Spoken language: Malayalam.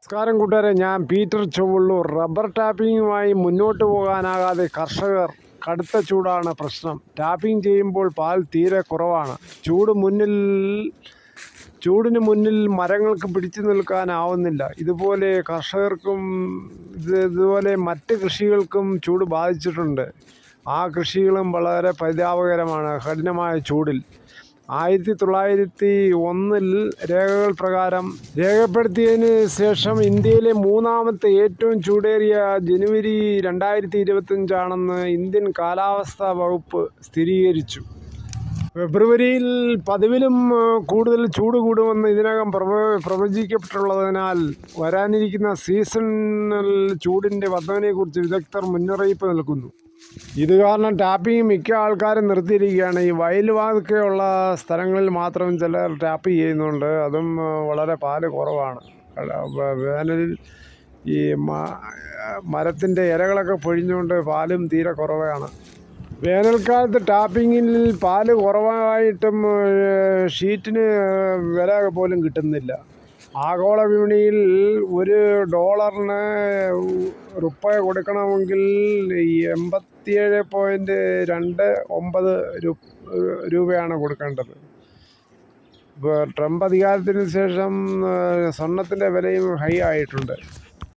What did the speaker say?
നമസ്കാരം കൂട്ടുകാരെ, ഞാൻ പീറ്റർ ചൊവ്വള്ളൂർ. റബ്ബർ ടാപ്പിങ്ങുമായി മുന്നോട്ട് പോകാനാകാതെ കർഷകർ. കടുത്ത ചൂടാണ് പ്രശ്നം. ടാപ്പിംഗ് ചെയ്യുമ്പോൾ പാൽ തീരെ കുറവാണ്. ചൂടിന് മുന്നിൽ മരങ്ങൾക്ക് പിടിച്ചു നിൽക്കാനാവുന്നില്ല. ഇതുപോലെ കർഷകർക്കും ഇതുപോലെ മറ്റ് കൃഷികൾക്കും ചൂട് ബാധിച്ചിട്ടുണ്ട്. ആ കൃഷികളും വളരെ പരിതാപകരമാണ്. കഠിനമായ ചൂടിൽ 1901 രേഖകൾ പ്രകാരം രേഖപ്പെടുത്തിയതിന് ശേഷം ഇന്ത്യയിലെ മൂന്നാമത്തെ ഏറ്റവും ചൂടേറിയ ജനുവരി 2025 ഇന്ത്യൻ കാലാവസ്ഥാ വകുപ്പ് സ്ഥിരീകരിച്ചു. ഫെബ്രുവരിയിൽ പതിവിലും കൂടുതൽ ചൂട് കൂടുമെന്ന് ഇതിനകം പ്രവചിക്കപ്പെട്ടുള്ളതിനാൽ വരാനിരിക്കുന്ന സീസണൽ ചൂടിൻ്റെ വർധനയെക്കുറിച്ച് വിദഗ്ധർ മുന്നറിയിപ്പ് നൽകുന്നു. ഇത് കാരണം ടാപ്പിംഗ് മിക്ക ആൾക്കാരും നിർത്തിയിരിക്കുകയാണ്. ഈ വയലുവാതൊക്കെയുള്ള സ്ഥലങ്ങളിൽ മാത്രം ചിലർ ടാപ്പ് ചെയ്യുന്നുണ്ട്. അതും വളരെ പാല് കുറവാണ്. വേനലിൽ ഈ മരത്തിൻ്റെ ഇലകളൊക്കെ പൊഴിഞ്ഞുകൊണ്ട് പാലും തീരെ കുറവാണ്. വേനൽക്കാലത്ത് ടാപ്പിങ്ങിൽ പാല് കുറവായിട്ടും ഷീറ്റിന് വില പോലും കിട്ടുന്നില്ല. ആഗോള വിപണിയിൽ $1 കൊടുക്കണമെങ്കിൽ 87.29 രൂപയാണ് കൊടുക്കേണ്ടത്. ട്രംപ് അധികാരത്തിന് ശേഷം സ്വർണത്തിൻ്റെ വിലയും ഹൈ ആയിട്ടുണ്ട്.